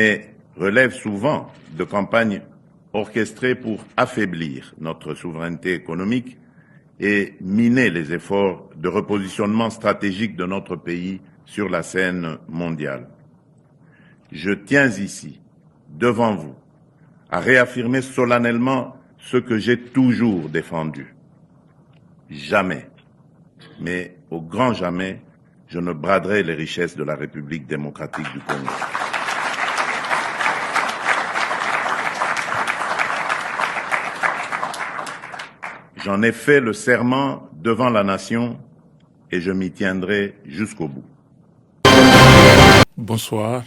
mais relève souvent de campagnes orchestrées pour affaiblir notre souveraineté économique et miner les efforts de repositionnement stratégique de notre pays sur la scène mondiale. Je tiens ici, devant vous, à réaffirmer solennellement ce que j'ai toujours défendu. Jamais, mais au grand jamais, je ne braderai les richesses de la République démocratique du Congo. J'en ai fait le serment devant la nation et je m'y tiendrai jusqu'au bout. Bonsoir.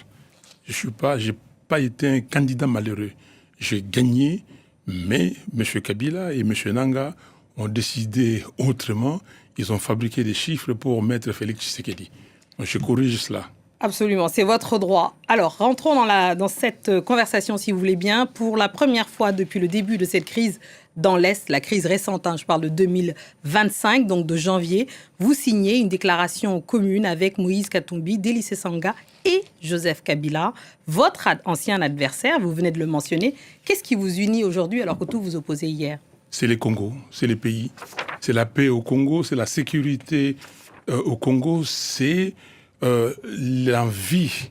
J'ai pas été un candidat malheureux. J'ai gagné, mais M. Kabila et M. Nanga ont décidé autrement. Ils ont fabriqué des chiffres pour mettre Félix Tshisekedi. Je corrige cela. Absolument, c'est votre droit. Alors, rentrons dans cette conversation, si vous voulez bien. Pour la première fois depuis le début de cette crise dans l'Est, la crise récente, je parle de 2025, donc de janvier, vous signez une déclaration commune avec Moïse Katumbi, Délicé Sanga et Joseph Kabila, votre ancien adversaire, vous venez de le mentionner. Qu'est-ce qui vous unit aujourd'hui alors que tout vous opposait hier ? C'est les Congos, c'est les pays, c'est la paix au Congo, c'est la sécurité au Congo, c'est l'envie,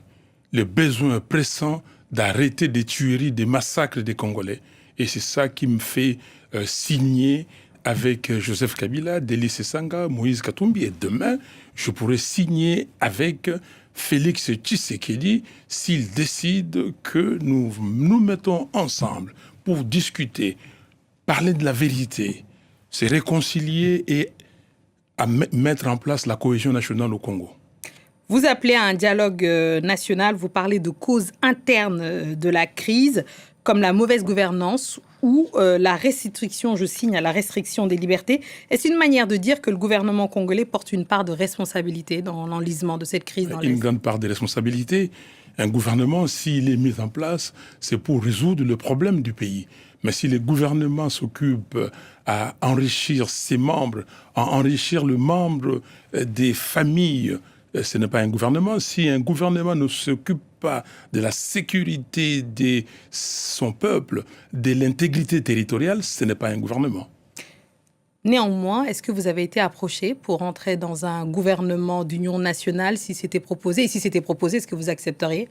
le besoin pressant d'arrêter des tueries, des massacres des Congolais. Et c'est ça qui me fait signer avec Joseph Kabila, Délicé Sanga, Moïse Katumbi. Et demain, je pourrais signer avec Félix Tshisekedi s'il décide que nous nous mettons ensemble pour discuter, parler de la vérité, se réconcilier et à mettre en place la cohésion nationale au Congo. Vous appelez à un dialogue national, vous parlez de causes internes de la crise, comme la mauvaise gouvernance ou la restriction, je signe à la restriction des libertés. Est-ce une manière de dire que le gouvernement congolais porte une part de responsabilité dans l'enlisement de cette crise dans l'Est ? Une grande part de responsabilité. Un gouvernement, s'il est mis en place, c'est pour résoudre le problème du pays. Mais si le gouvernement s'occupe à enrichir ses membres, à enrichir le membre des familles, ce n'est pas un gouvernement. Si un gouvernement ne s'occupe pas de la sécurité de son peuple, de l'intégrité territoriale, ce n'est pas un gouvernement. Néanmoins, est-ce que vous avez été approché pour entrer dans un gouvernement d'union nationale si c'était proposé ? Et si c'était proposé, est-ce que vous accepteriez ?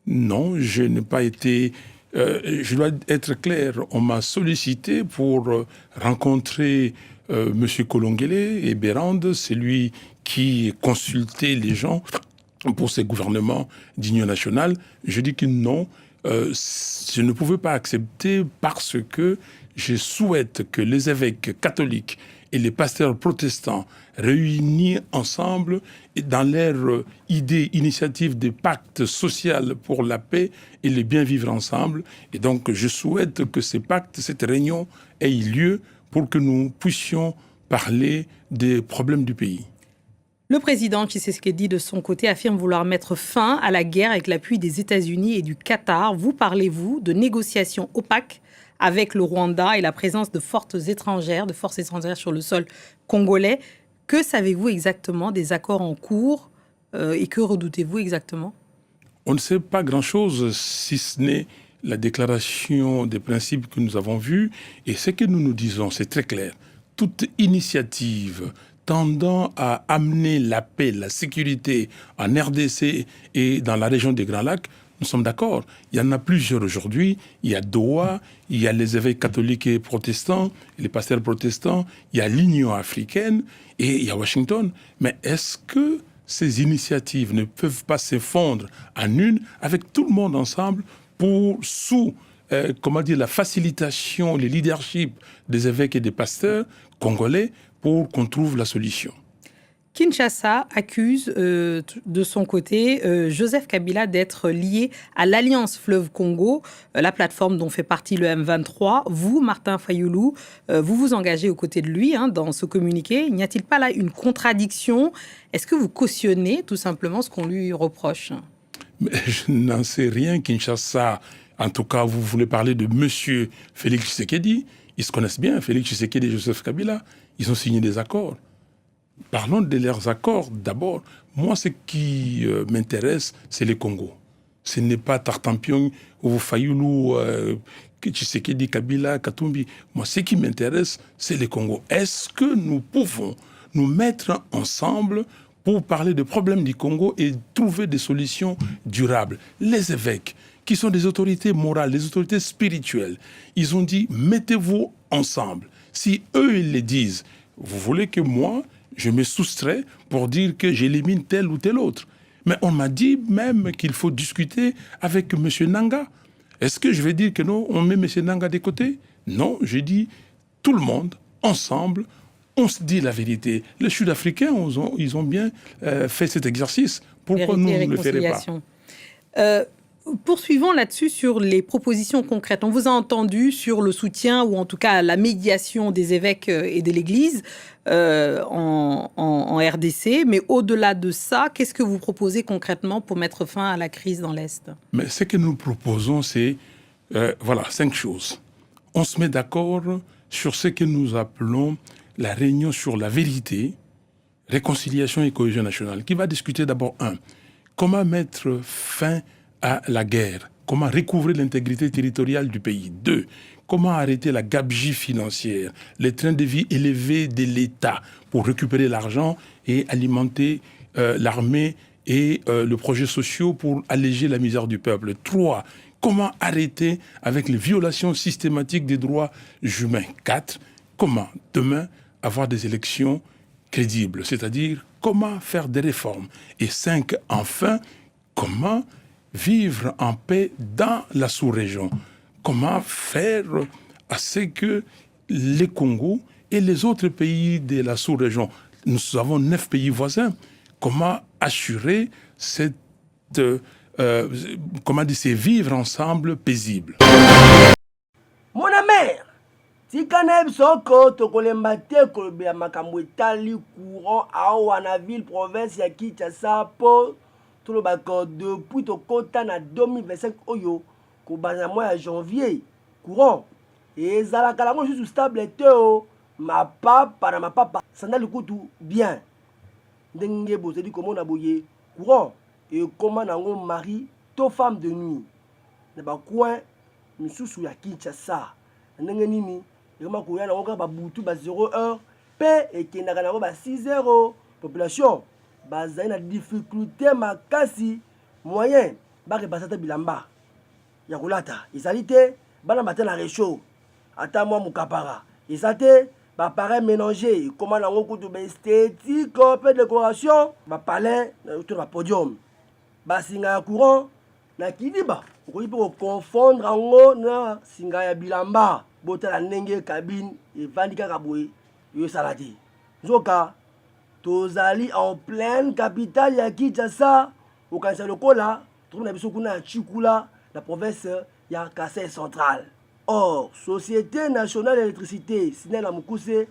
Non, je n'ai pas été... je dois être clair, on m'a sollicité pour rencontrer M. Kolongele et Bérande, c'est lui qui consultait les gens pour ces gouvernements d'union nationale. Je dis que non, je ne pouvais pas accepter parce que je souhaite que les évêques catholiques et les pasteurs protestants réunis ensemble dans leur initiative de pacte social pour la paix et le bien vivre ensemble. Et donc, je souhaite que ces pactes, cette réunion ait lieu pour que nous puissions parler des problèmes du pays. Le président Tshisekedi, de son côté, affirme vouloir mettre fin à la guerre avec l'appui des États-Unis et du Qatar. Vous parlez-vous de négociations opaques avec le Rwanda et la présence de forces étrangères sur le sol congolais. Que savez-vous exactement des accords en cours et que redoutez-vous exactement ? On ne sait pas grand-chose si ce n'est la déclaration des principes que nous avons vus. Et ce que nous nous disons, c'est très clair. Toute initiative tendant à amener la paix, la sécurité en RDC et dans la région des Grands Lacs, nous sommes d'accord. Il y en a plusieurs aujourd'hui. Il y a Doha, il y a les évêques catholiques et protestants, les pasteurs protestants, il y a l'Union africaine et il y a Washington. Mais est-ce que ces initiatives ne peuvent pas se fondre en une avec tout le monde ensemble pour, sous la facilitation, le leadership des évêques et des pasteurs congolais pour qu'on trouve la solution? Kinshasa accuse de son côté Joseph Kabila d'être lié à l'Alliance Fleuve Congo, la plateforme dont fait partie le M23. Vous, Martin Fayoulou, vous vous engagez aux côtés de lui dans ce communiqué. N'y a-t-il pas là une contradiction ? Est-ce que vous cautionnez tout simplement ce qu'on lui reproche ? Mais je n'en sais rien. Kinshasa, en tout cas, vous voulez parler de monsieur Félix Tshisekedi. Ils se connaissent bien, Félix Tshisekedi et Joseph Kabila. Ils ont signé des accords. Parlons de leurs accords d'abord. Moi, ce qui m'intéresse, c'est le Congo. Ce n'est pas Tartampion ou Fayoulou, Tshisekedi, Kabila, Katumbi. Moi, ce qui m'intéresse, c'est le Congo. Est-ce que nous pouvons nous mettre ensemble pour parler des problèmes du Congo et trouver des solutions durables? Les évêques, qui sont des autorités morales, des autorités spirituelles, ils ont dit, mettez-vous ensemble. Si eux, ils le disent, vous voulez que moi, je me soustrais pour dire que j'élimine tel ou tel autre. Mais on m'a dit même qu'il faut discuter avec M. Nanga. Est-ce que je vais dire que non, on met M. Nanga de côté? Non, je dis tout le monde, ensemble, on se dit la vérité. Les Sud-Africains, ils ont bien fait cet exercice. Pourquoi nous ne le ferions pas? Poursuivons là-dessus sur les propositions concrètes. On vous a entendu sur le soutien ou en tout cas la médiation des évêques et de l'Église en RDC. Mais au-delà de ça, qu'est-ce que vous proposez concrètement pour mettre fin à la crise dans l'Est? Mais ce que nous proposons, c'est 5 choses. On se met d'accord sur ce que nous appelons la réunion sur la vérité, réconciliation et cohésion nationale, qui va discuter d'abord comment mettre fin à la guerre, comment recouvrer l'intégrité territoriale du pays. 2, comment arrêter la gabegie financière, les trains de vie élevés de l'État pour récupérer l'argent et alimenter l'armée et le projet social pour alléger la misère du peuple. 3, comment arrêter avec les violations systématiques des droits humains. 4, comment demain avoir des élections crédibles, c'est-à-dire comment faire des réformes. Et 5, enfin, comment vivre en paix dans la sous-région. Comment faire à ce que les Congo et les autres pays de la sous-région, nous avons 9 pays voisins, comment assurer ces vivre ensemble paisible. Mon mère, si kaneb soko tokolemba te kolobela makambo etali courant awa na ville province ya Kinshasa po tolobaka depuis tokota na 2025 oyo kobanda mois ya janvier courant ezalaka lango juste stable te o mapapa na mapapa sandali kutu bien ndenge bozali komona boye courant ekoma nango mari to femme de nuit na bacoin misusu ya Kinshasa ndenge nini ekoma koya nango kaka babutu ba 0 heure mpe ekendaka nango ba 6 heures population bazali na difficulté makasi moyen bakepasa te bilamba ya kolata ezali te bana bate na réchaud ata mwa mokapara eza te bapareil mélanger ekoma nango kutu baesthétique mpe décoration bapalais to na podium basinga ya courant na kiliba okoki mpe koconfondre yango na singa ya bilamba botala ndenge cabine evandi kaka boye yo esala te nzoka tozali en pleine capitale ya Kinshasa okanisa lokola tokomi na biso kuna ya Chikula na province ya Kasai central. Or société nationale d'électricité SNEL na Mukuse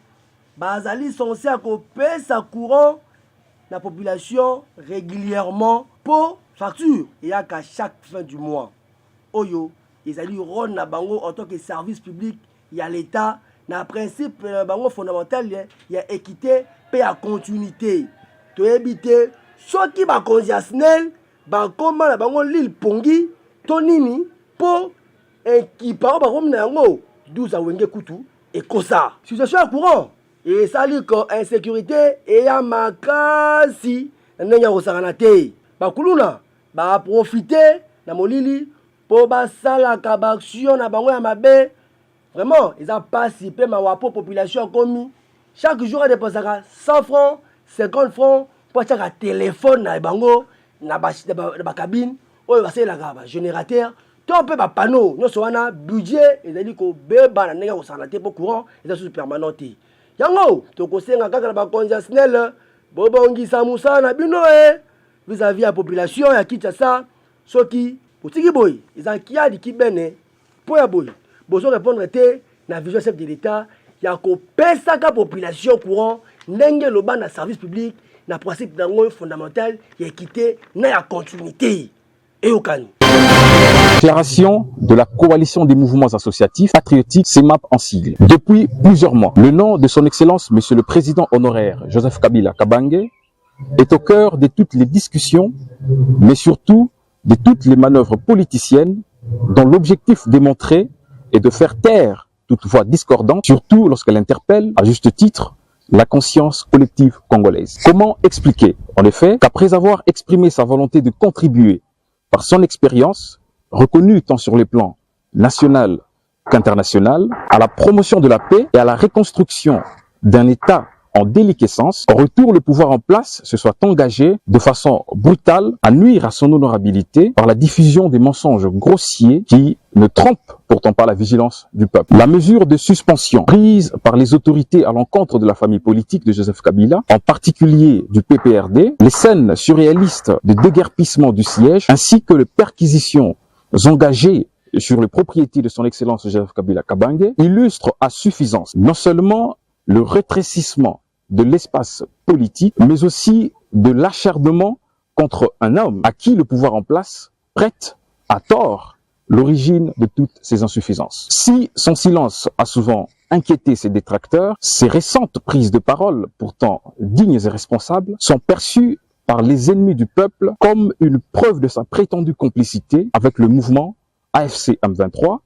bazali censé akopesa courant la population régulièrement pour facture eyaka chaque fin du mois oyo ezali rôle na bango en tant que service public ya l'État na principe na bango fondamental ya équité pe ya continuité toyebi te soki bakonzi ya SNEL bakoma na bango Lille Pongi to nini po ekipa bakomi na yango 12 awenge kutu ekosa situation ya courant esali ko insécurité eya makasi na ndenge ya kosakana te bakuluna baprofite na molili po basalaka baaction na bango ya mabe vraiment eza pasi mpe mawapo population akomi chaque jour adépensaka 100 francs 50 francs po atiaka téléphone na bango na bakabine oyo basalelaka bagénérateur to mpe bapano nyonso wana budget ezali kobeba na ndenge ya kosakana te mpo courant eza susu permanent te yango tokosenga kaka na bakonzi ya SNEL bobongisa mosala na bino vis-à-vis ya population ya Kinshasa soki botiki boye eza kiadi kibene mpo ya boye bozo répondre te na vision chef de l'État ya kopesaka population courant ndenge loba na service public na principe nango fondamental ya équité na ya continuité eyokani. Déclaration de la coalition des mouvements associatifs patriotiques CEMAP en sigle. Depuis plusieurs mois, le nom de son Excellence Monsieur le Président honoraire Joseph Kabila Kabange est au cœur de toutes les discussions, mais surtout de toutes les manœuvres politiciennes dont l'objectif démontré est de faire taire toute voix discordante, surtout lorsqu'elle interpelle, à juste titre, la conscience collective congolaise. Comment expliquer, en effet, qu'après avoir exprimé sa volonté de contribuer par son expérience, reconnue tant sur les plans national qu'international, à la promotion de la paix et à la reconstruction d'un État en déliquescence, en retour, le pouvoir en place se soit engagé de façon brutale à nuire à son honorabilité par la diffusion des mensonges grossiers qui ne trompent pourtant pas la vigilance du peuple. La mesure de suspension prise par les autorités à l'encontre de la famille politique de Joseph Kabila, en particulier du PPRD, les scènes surréalistes de déguerpissement du siège, ainsi que les perquisitions engagées sur les propriétés de son Excellence Joseph Kabila Kabange, illustrent à suffisance non seulement le rétrécissement de l'espace politique, mais aussi de l'acharnement contre un homme à qui le pouvoir en place prête à tort l'origine de toutes ces insuffisances. Si son silence a souvent inquiété ses détracteurs, ses récentes prises de parole, pourtant dignes et responsables, sont perçues par les ennemis du peuple comme une preuve de sa prétendue complicité avec le mouvement AFC M23,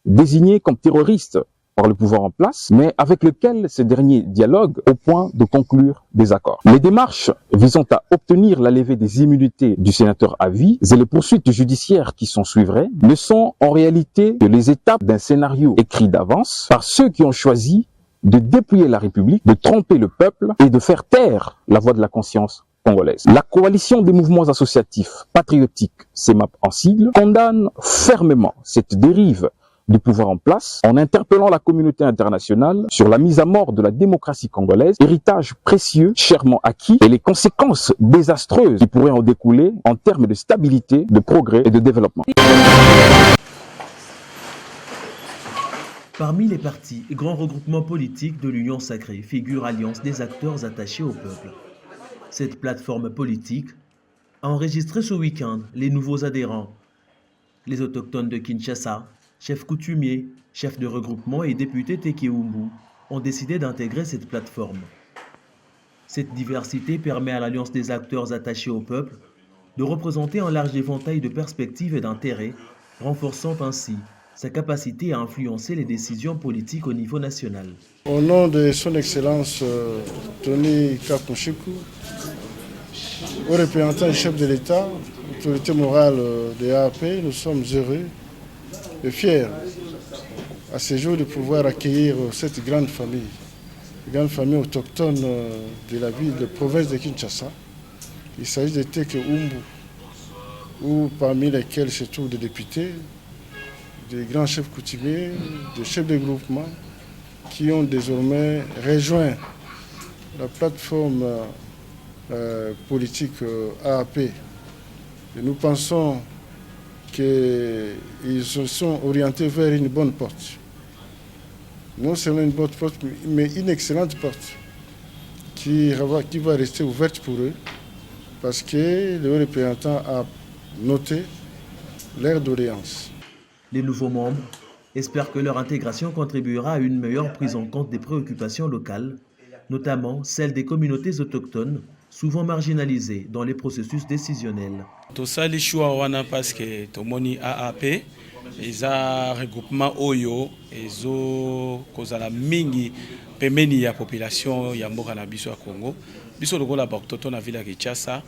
désigné comme terroriste par le pouvoir en place, mais avec lequel ces derniers dialoguent au point de conclure des accords. Les démarches visant à obtenir la levée des immunités du sénateur à vie et les poursuites judiciaires qui s'en suivraient ne sont en réalité que les étapes d'un scénario écrit d'avance par ceux qui ont choisi de dépouiller la République, de tromper le peuple et de faire taire la voix de la conscience congolaise. La coalition des mouvements associatifs patriotiques, CEMAP en sigle, condamne fermement cette dérive du pouvoir en place en interpellant la communauté internationale sur la mise à mort de la démocratie congolaise, héritage précieux, chèrement acquis, et les conséquences désastreuses qui pourraient en découler en termes de stabilité, de progrès et de développement. Parmi les partis et grands regroupements politiques de l'Union sacrée figure Alliance des acteurs attachés au peuple. Cette plateforme politique a enregistré ce week-end les nouveaux adhérents, les autochtones de Kinshasa, chefs coutumiers, chefs de regroupement et députés Tekeumbu ont décidé d'intégrer cette plateforme. Cette diversité permet à l'Alliance des acteurs attachés au peuple de représenter un large éventail de perspectives et d'intérêts, renforçant ainsi sa capacité à influencer les décisions politiques au niveau national. Au nom de son Excellence Tony Kakushiku, au représentant du chef de l'État, autorité morale de l'AAP, nous sommes heureux et fiers à ce jour de pouvoir accueillir cette grande famille autochtone de la ville, de province de Kinshasa. Il s'agit de Tekeumbu, où parmi lesquels se trouvent des députés, des grands chefs coutumiers, des chefs de groupement qui ont désormais rejoint la plateforme politique AAP. Et nous pensons qu'ils se sont orientés vers une bonne porte. Non seulement une bonne porte, mais une excellente porte qui va rester ouverte pour eux parce que le représentant a noté leur doléance. Les nouveaux membres espèrent que leur intégration contribuera à une meilleure prise en compte des préoccupations locales, notamment celles des communautés autochtones, souvent marginalisées dans les processus décisionnels. Tosali choix wana parce que tomoni AAP eza regroupement oyo ezo kozala mingi pemeni ya population ya mboka na biso ya Congo. Biso lokola baktoto na ville ya Kinshasa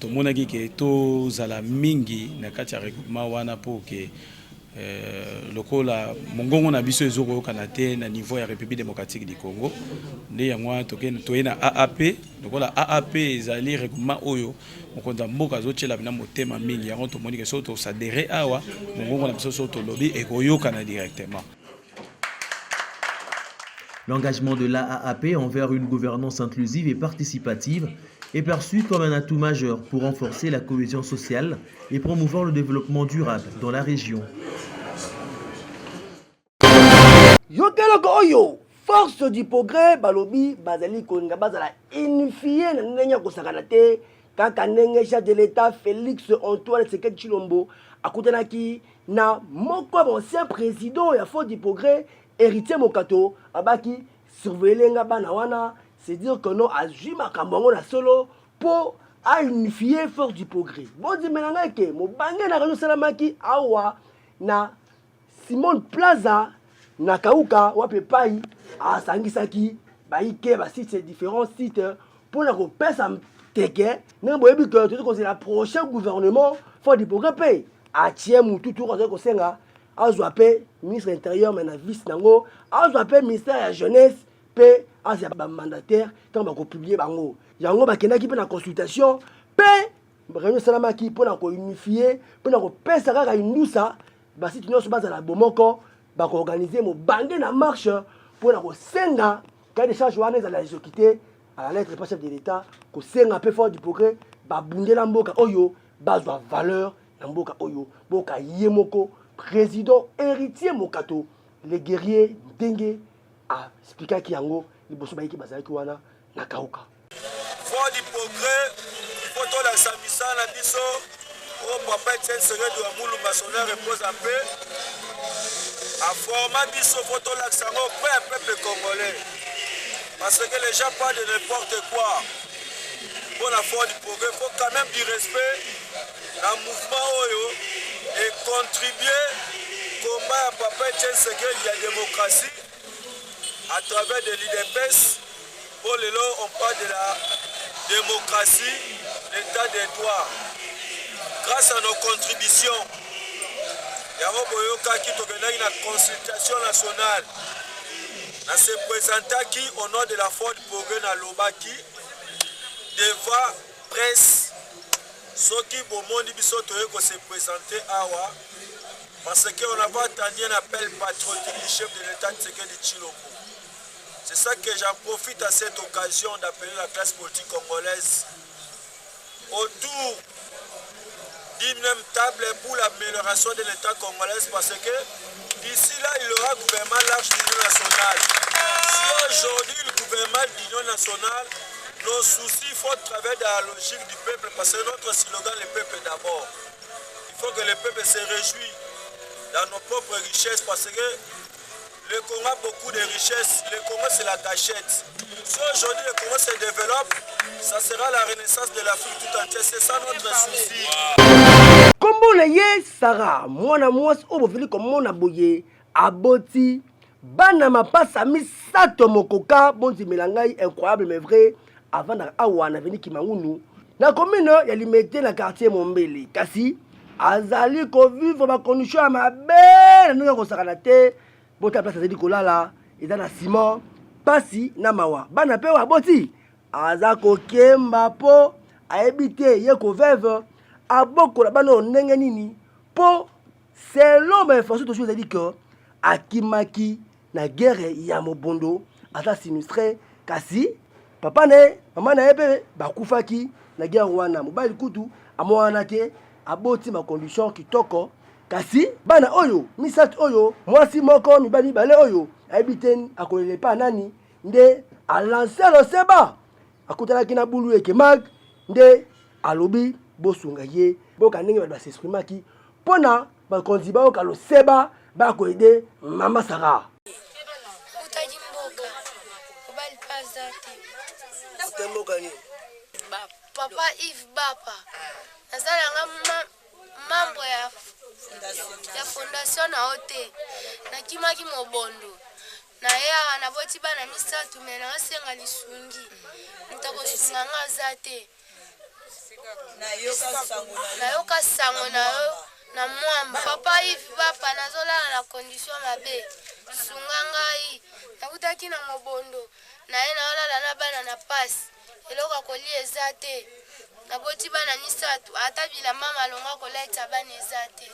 tomonaki ke tozala mingi na kati ya regroupement wana po ke lokola mongongo na biso ezokoyokana te na niveau ya République démocratique du Congo nde yango toye na AAP lokola AAP ezali regroupement oyo mokonza mboka azotyela bina motema mingi yango tomoni ke so tosadere awa mongongo na biso so tolobi ekoyokana directement. L'engagement de l'AAP envers une gouvernance inclusive et participative est perçu comme un atout majeur pour renforcer la cohésion sociale et promouvoir le développement durable dans la région. Yokeloko oyo, force du progrès, balobi, bazali kolinga bazala unifié na ndenge kosakana te, kaka ndenge chef de l'État Félix Antoine Tshisekedi Tshilombo akutanaki na moko ancien président ya force du progrès, héritier Mokato, abaki surveiller nga bana wana, c'est dire que non azwi makambo na solo po a unifié force du progrès. Bon di menanga ke mo bangé na réunion salamaki awa na Simon Plaza na Kauka wape pai a sangisaki baike ba site différents sites pour la repesa teke na boyebi que tout c'est la prochain gouvernement force du progrès pay a tie mutu tout ko senga azwa pe ministre intérieur mais na vice nango azwa pe ministère ya jeunesse pe azya ba mandataire tant ba ko publier bango yango ba kendaki pe na consultation pe réunion salamaki pour na ko unifier pour na ko pesa kaka indusa ba site nyonso baza la bomoko ba ko organiser mo bande na marche pour na ko senga ka de charge wana za la exécuter à la lettre par chef de l'état ko senga pe fort du progrès ba bundela mboka oyo bazwa valeur na mboka oyo boka yemoko président héritier mokato les guerriers ndenge a expliqué ki yango liboso bayiki bazalaki wana na Kauka fort du progrès photo la samisa na biso o papa Etienne Tshisekedi wa Mulumba Sonore repose en paix a format biso photo la sango peuple congolais parce que les gens parlent de n'importe quoi pour la fort du progrès faut quand même du respect dans le mouvement oyo et contribuer combat à papa Etienne Tshisekedi la démocratie à travers de l'IDPS. Pour le lot, on parle de la démocratie, l'état des droits. Grâce à nos contributions, Yamo Boyoka qui organise la consultation nationale, on se présenta qui au nom de la Fort Progrès na Lobaki devant presse. Ceux qui Bomondi Bisoto se présenter awa parce qu'on n'a pas entendu un appel patriotique du chef de l'État Tshisekedi Tshilombo. C'est ça que j'en profite à cette occasion d'appeler la classe politique congolaise autour d'une même table pour l'amélioration de l'État congolais parce que d'ici là, il y aura un gouvernement large de l'Union nationale. Si aujourd'hui le gouvernement de l'Union nationale, nos soucis font travailler dans la logique du peuple parce que notre slogan, le peuple d'abord. Il faut que le peuple se réjouisse dans nos propres richesses parce que le Congo a beaucoup de richesses. Le Congo, c'est la cachette. Si aujourd'hui le Congo se développe, ça sera la renaissance de l'Afrique tout entière. C'est ça notre souci. Kombo na ye Sarah, mwana mwasi obovili comme mona boye, aboti, bana mapasa misato mokoka, bonzi melangai incroyable mais vrai, avant na awa na veni Kimangunu, na commune ya limité na quartier Mombele. Kasi, azali ko vivre ma condition à ma belle, nous ko sakana te. Bota place azali kolala eza na ciment pasi na mawa bana pe wa boti aza kokemba po aebite ye ko veuve abokola bana ndenge nini po selon ma information to ezali que akimaki na guerre ya mobondo ata sinistré kasi papa ne mama na ebe bakufaki na guerre wana mobali kutu amwana te aboti ma condition kitoko kasi bana oyo misat oyo mwasi moko mibali bale oyo aibiten akolele pa nani nde a lancer le seba akutana kina bulu eke mag nde alobi bosunga ye boka ndenge ba s'exprimaki pona ba konziba oka lo seba ba ko aider mama Sarah utaji mboka kubali pazati mboka ni papa Yves Bapa nazala ngama mambo ya fondation na ote na kimaki mobondo na ya na boti bana misatu mena asenga lisungi ntakosunga ngazate na yoka sango na mwamba papa Yves Bapa nazola na condition mabe sunga ngai nakutaki na mobondo na ye naolala na bana na pasi eloko kolia ezate na boti bana misatu atabila mama longa koleta bana ezate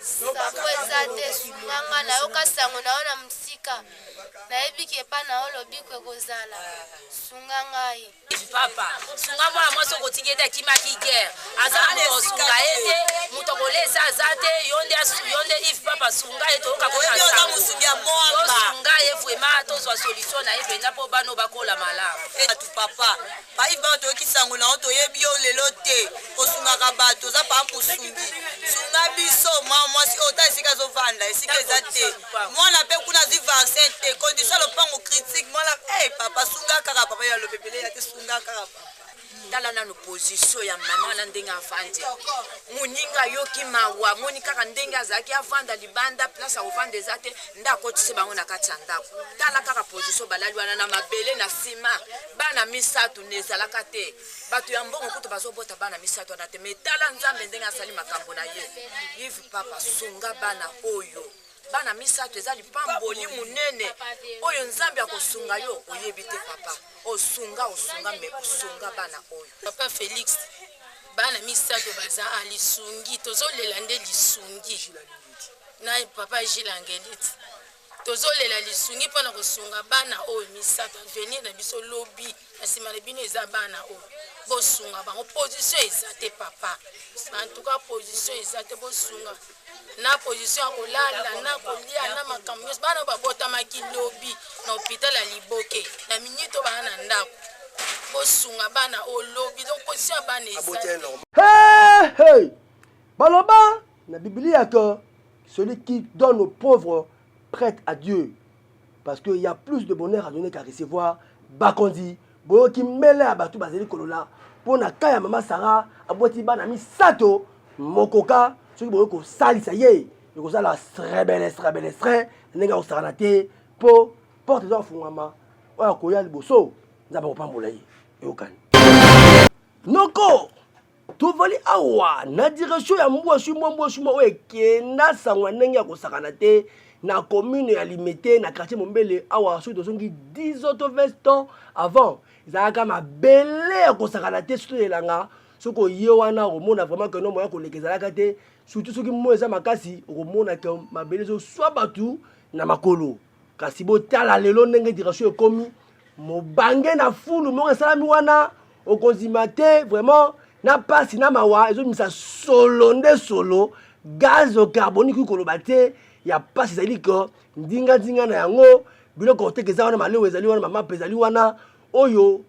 sango ezate sunganga na yoka sango naona msika nayebiki epa na olobikwe kozala sunga ngai papa sunga mwana mwasi okotiketa kimaki guerre aza kosunga ete moto akolesa aza te yonde Yves Bapa sunga ye toyoka kosunga ye vraiment tozwa solution na ye mpenza mpo bano bakola malamu atu papa pa Yves Bapa toyoki sango na yo toyebi yo lelo te osungaka bato oza pa mosungi sunga biso mwa mwasi oyo ta esika azovanda esika eza te mwana mpe kuna azwi vaccin te condition lopango critique mwana papa sunga kaka papa ya lopepele ya te sunga kaka tala nano position ya mama na ndenge avandi moninga yoki mawa moni kaka ndenge azalaki avanda libanda place akovanda eza te nde akotisi bango na kati ya ndako tala kaka position balali wana na mabele na nsima bana misato nezalaka te bato ya mbongo kutu bazobota bana misato wana te me tala nzambe ndenge asali makambo na ye yive papa sunga bana oyo bana misato eza lipamboli munene oyo nzambe akosunga yo oyebi te papa osunga me osunga bana oyo papa Félix bana misato baza alisungi tozolela nde lisungi na papa Gilangeliti tozolela lisungi mpona kosunga bana oyo misato avenir na biso lobi na nsima na bino eza bana oyo bosunga bango position eza te papa en tout cas position eza te bosunga na position ya kolala na kolia na makambo nyonso bana babotamaki lobi na hôpital ya Liboke na minito bana na ndako bosunga bana oyo lobi donc position ya bana eza hey baloba na Biblia que celui qui donne aux pauvres prête à Dieu parce qu'il y a plus de bonheur à donner qu'à recevoir bakondi boyo ki mele ya batu bazeli kolola pona kaya mama Sarah aboti bana misato mokoka soki boyo ko salisa ye ko sala strebele ndenge ko sarana te po porte za fungama oya ko ya liboso nzaba ko pambola ye yokani noko tovali awa na direction ya mbwa oyo ekenda sangwa ndenge ya kosakana te na commune ya Limete na quartier Mombele awa soki tozongi 10 autres 20 ans avant ezalaka mabele ya kosakana te surtout elanga soki oye wana okomona vraiment que nombo ya koleka ezalaka te surtout soki mo eza makasi okomona ke mabele ezoswa batu na makolo kasi botala lelo ndenge direction ekomi mobange na fulu moko esalami wana okonzima te vraiment na pasi na mawa ezomisa solo nde solo gaz carbonique koloba te ya pasi ezali ko ndinga na yango biloko otekeza wana malewo ezali wana mama ezali wana oyo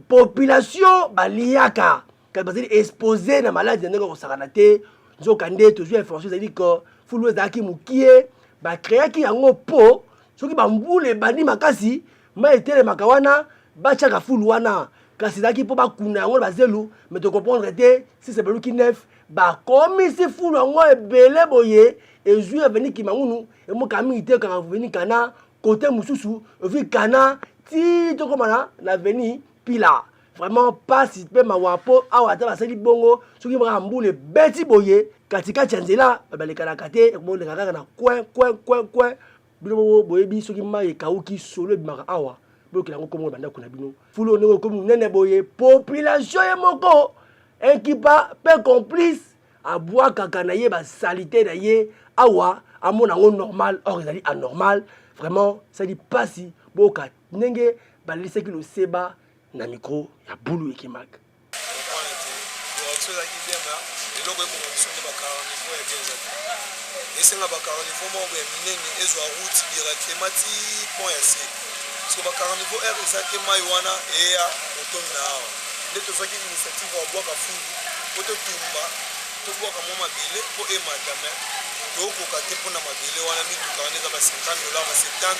population baliaka kasi bazali exposé na maladi ndenge kosakana te nzoka nde tozwi information ezali ko fulu ezalaki mokie bakreaki yango po soki bambule ebandi makasi ma etelemaka wana batiaka fulu wana kasi ezalaki mpo bakunda yango na bazelu me tocomprendre te si sebeluki nef bakomisi fulu yango ebele boye ezwi aveni kimangunu emoka mingi te kaka veni kana kote mosusu evi kana ti tokomana na veni pila vraiment pasi mpe mawa mpo awa ata basali bongo soki maka mbula ebeti boye katikati ya nzela balekanaka te ekomoleka kaka na coin bino boyebi soki mai ekauki solo ebimaka awa bokela yango komongo bandako na bino fulu ndenge okomi monene boye population ye moko ekipa mpe complice abwakaka na ye basalite na ye awa amona yango normal or ezali anormal vraiment sali pasi boka ndenge balelisaki loseba na micro ya bulu ekemaka esenga bacarnivore moko ya minene ezwa route directement ti pont ya se soki bacarnivore ere eza te mai wana eya otomi na awa nde tozwaki initiative ya bwaka fulu po totumba tobwaka mwa mabele po emata me tokoka te mpona mabele wana mituka wana eza ba $50 ba 70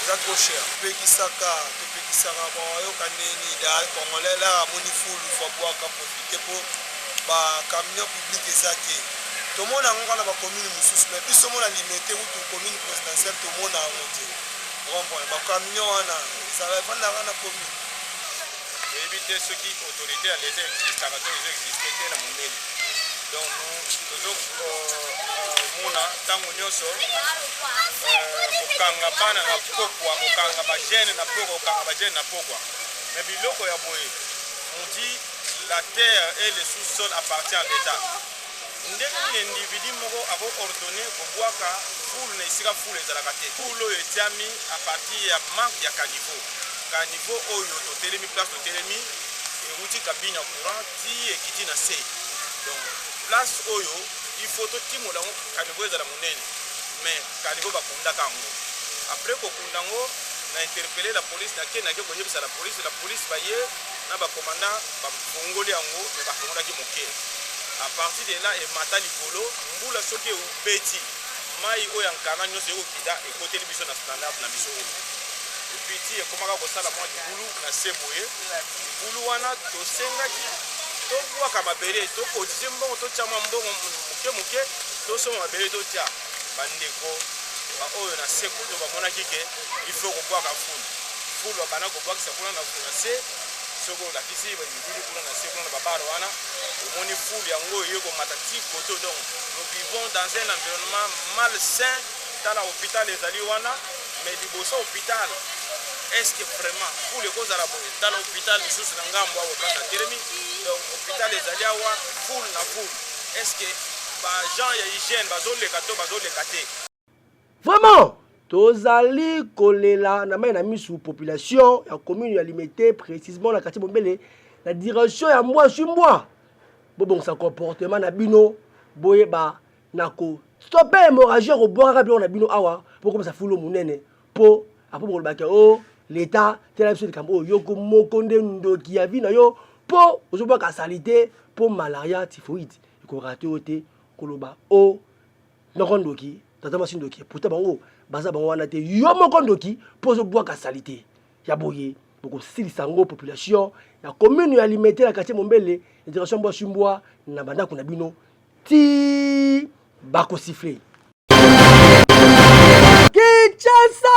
eza trop cher topekisaka bayoka neni da congolais la amoni fulu fa bwaka profite po bacamion public eza te tomona yango wana bacommune mosusu me biso mona Limete utu commune présidentielle tomona yango te rompone bacamion wana evandaka na commune oyebi te soki autorité ya leta existaka to ezoexiste te na mondele donc tozomona ntango nyonso kokanga bana na pokwa kokanga bagene na pokwa kokanga bagene na pokwa me biloko ya boye on dit la terre et le sous-sol appartient à l'état ndenge nini individu moko akoordonne kobwaka fulu na esika fulu ezalaka te fulu oyo etiami a partir ya manque ya caniveau oyo totelemi place totelemi euti kabine ya courant ti ekiti na se donc place oyo il faut totimola yango caniveau ezala monene mais caniveau bakundaka yango après kokunda yango na interpellé la police nakendaki koyebisa la police baye na bacommandant bafongoli yango me bafongolaki moke à partir de là emata likolo mbula soki eubeti mai oyo yankana nyonso ekokita ekoteli biso na standard na biso oyo epiti ekomaka kosala mwa libulu na se boye libulu wana tosengaki tobwaka mabele tokotise mbongo totya mwa mbongo moke moke tosomba mabele totya bandeko baoyo na se kuto bamonaki ke ifo kobwaka fulu babanda kobwakisa kuna na se soko olakisi libulu kuna na se kuna na babaro wana omoni fulu yango eyo komata ti koto. Donc nous vivons dans un environnement malsain. Tala hôpital ezali wana mais liboso hôpital est-ce que vraiment pour les causes à la boye dans l'hôpital les choses na ngambo awo pata teremi. Donc hôpital ezali awa full est-ce que ba gens ya hygiène bazoleka to bazoleka te vraiment tozali kolela na mai na misu population ya commune ya Limete précisément na quartier Bombele la direction ya mwa bon sa comportement na bino boye ba nako stopper hémorragie au boire rapidement na bino awa pour comme ça fulo munene po après pour le bac oh l'état tel absolu comme oh yoko mokonde ndoki ya vi na yo po ozoba ka salité pour malaria typhoïde ko raté oté koloba oh nokondoki tata masindoki pourtant bango baza bango wana te yo mokondoki po ozoba ka salité ya boye beaucoup silisango population ya commune ya Limete la quartier Mombele direction bois chumbois na banda kuna bino ti bako siffler Kinshasa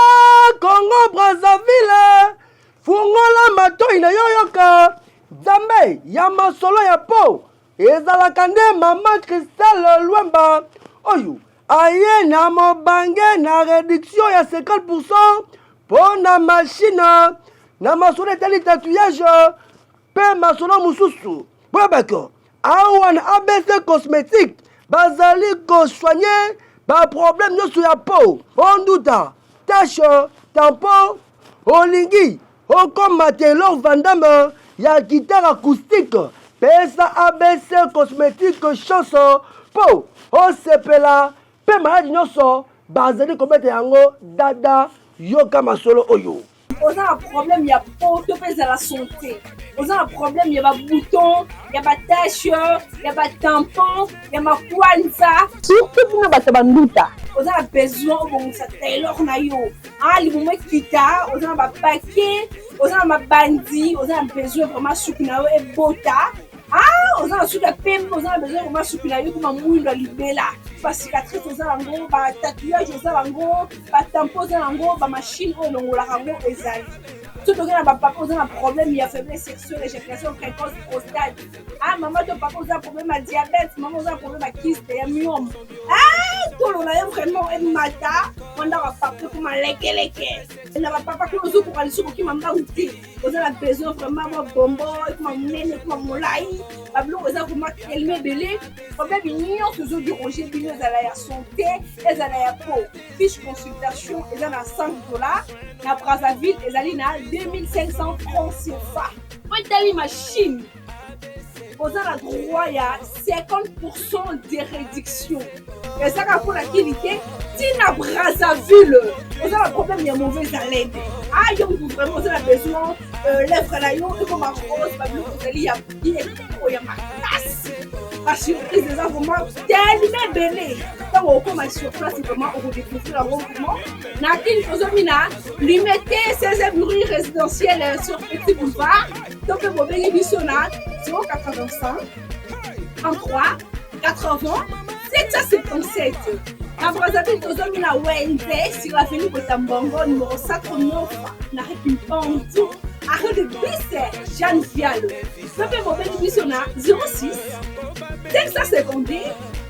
Congo Brazzaville fungola matoi na yoyoka Nzambe ya masolo ya po ezalaka nde mama Christelle Lwemba oyo aye na mobange na réduction ya 50% po na machine na masolo etali tatouage pe masolo mususu bwebako awa na ABC cosmétique bazali ko soigner ba problème nyonso ya peau onduta tache tampon olingi okomate lor vandame ya guitare acoustique pesa ABC cosmétique chance po osepela pe maladi nyonso bazali komete yango dada yoka masolo oyo. On a un problème, il y a peau, tu peux la santé. On a un problème, il y a des boutons, il y a des taches, il y a des tampons, il y a des kwanza. Surtout pour nous, on a besoin de ça tailor na yo. Ah, les moments qui t'a, on a un paquet, on a un bandit, on a besoin vraiment soutenir et bota. Ah, on a un sou de pème, on a besoin vraiment soutenir comme un mouille de libella. Pas cicatrice, on a un gros, pas tatouage, on a un gros, pas tampon, on a un gros, pas machine, on a un gros exali. Tout le monde papa on a un problème, il y a faiblesse sexuelle, éjaculation précoce, prostate. Ah, maman, ton papa on a un problème à diabète, maman on a un problème à kyste, il y a myome. Ah, tout le monde a vraiment un mata, on a un papa comme un leke. On a un papa qui nous ouvre pour aller sur qui m'a outé. On a besoin vraiment de bonbons, comme un nene, comme un moulay. Pablo, on a vraiment calmé belé. Problème, il y a toujours du roger, il y a la santé, il y a la peau. Fiche consultation, il y a $5. À Brazzaville, il y a 2500 francs CFA. Moi, j'ai une machine. Vous avez le droit, il y a 50% de réduction. Et ça, pour la qualité, Tina Brazzaville. Vous avez un problème, il y a mauvaise haleine. Ah, vraiment, vous avez besoin, lèvres à l'aïon, et comme un rose, il y a ma tasse. La surprise des vraiment tellement belle. Quand on commence sur place, vraiment, on découvre la vraiment. Nathalie Fozomina, lui mettez 16e rue résidentielle sur Petit Boulevard. Donc, vous avez missionnaire 085 33 80 757. À Brazzaville, Fozomina Wednesday sur l'avenue Botambongo, numéro 59, na République arrêt de bus Jeanne Vial. Vous avez mon missionnaire 06 550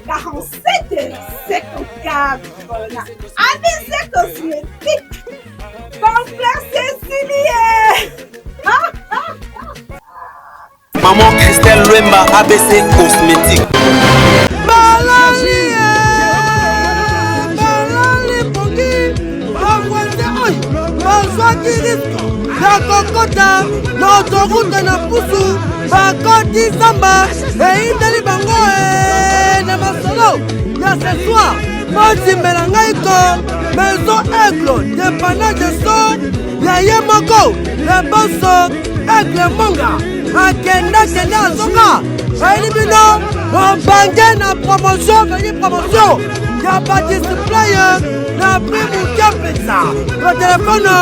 47 54. ABC cosmétique. Complexe Cécilie. Maman Christelle Lwemba, ABC cosmétique. Nakokota na autoroute na pusu bakoti samba eindeli bango na masolo ya ce soir mozimbela ngai ko maison aigle dépendant de son ya ye moko le boso aigle monga akenda kenda azoka aini bino obange na promotion veni promotion ya badisplaye na prix moke mpenza batelefone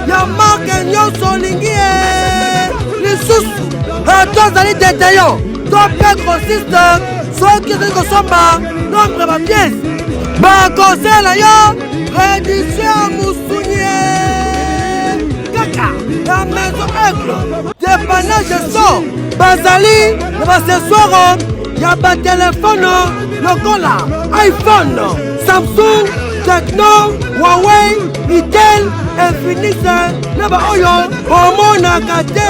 ya marke nyonso olingi lisusu tozali détaillant to mpe grossiste soki ozali kosomba nombre bapiese bakosela yo rédition ya musunye kaka na maison aigle dépannage so bazali na basesoire ya batelefone lokola iPhone, Samsung, Tecno, Huawei, Itel, Infinix na baoyo omonaka te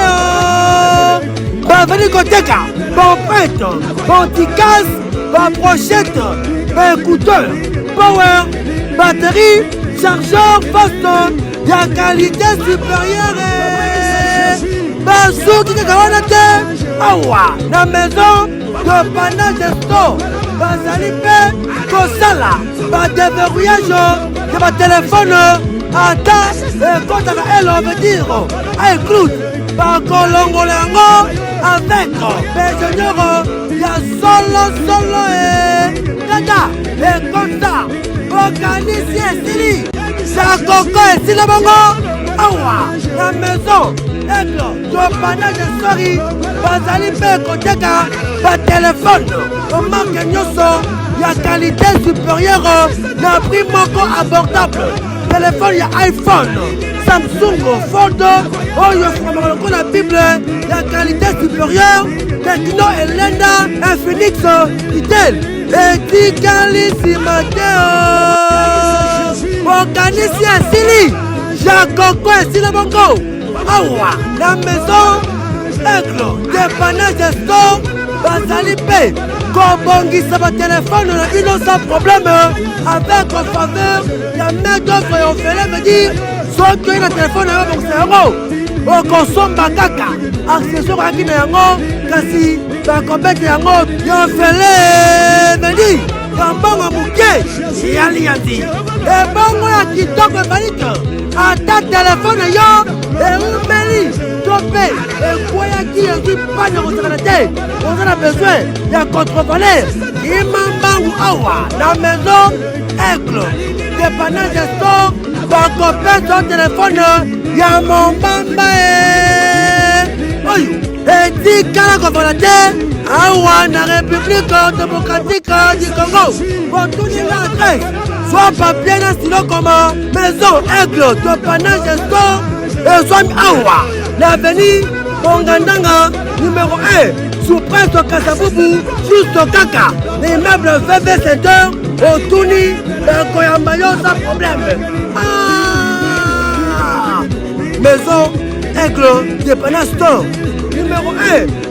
bavali koteka baempreinte banticase baprochette baécouteur power batterie chargeur fast ya qualité supérieure basuki kaka wana te awa na maison de panage store bazali mpe kosala badeverrouillage ya batelefone ata ekotaka elobedire aecloud bakolongola yango avec ingénieur ya solosolo tata ekota bokanisi esili sakoko esila bango awa na maison aigle topanage sori bazali mpe koteka batelefone omarke nyonso ya qualité supérieure na prix moko abordable telefone ya iPhone, Samsung, Fold oyo fumaka lokola bible ya qualité supérieure Tecno elenda Infinix Itel etikali nsima te bokanisi esili jakoko esila bongo awa na maison aigle dépannage store bazali mpe kobongisa batelefone na bino sans problème avec faveur ya main d'œuvre ya ofele veut dire soki oyi na telefone yayo bongisa yango okosomba kaka accessoire oyaki na yango kasi bakobete yango ya ofele veut dire ya mbongo moke ya liyanzi ebongo ya kitoko ebalike ata telefone yo eumeli to mpe ekweyaki ezwi pane kosakana te oza na besoin ya contrevaler ima mbangu awa na maison aigle dépannage store bakopesa telefone ya mombamba oyo etikala kovola te awa na république démocratique du Congo botuninga adresse soit papier na stilo koma maison aigle dépannage store ezwami awa na avenue Bongandanga numéro 1 sous Prince Kasavubu juste kaka l'immeuble VV Center otuni bakoyamba yo sans problème maison aigle dépannage store numéro 1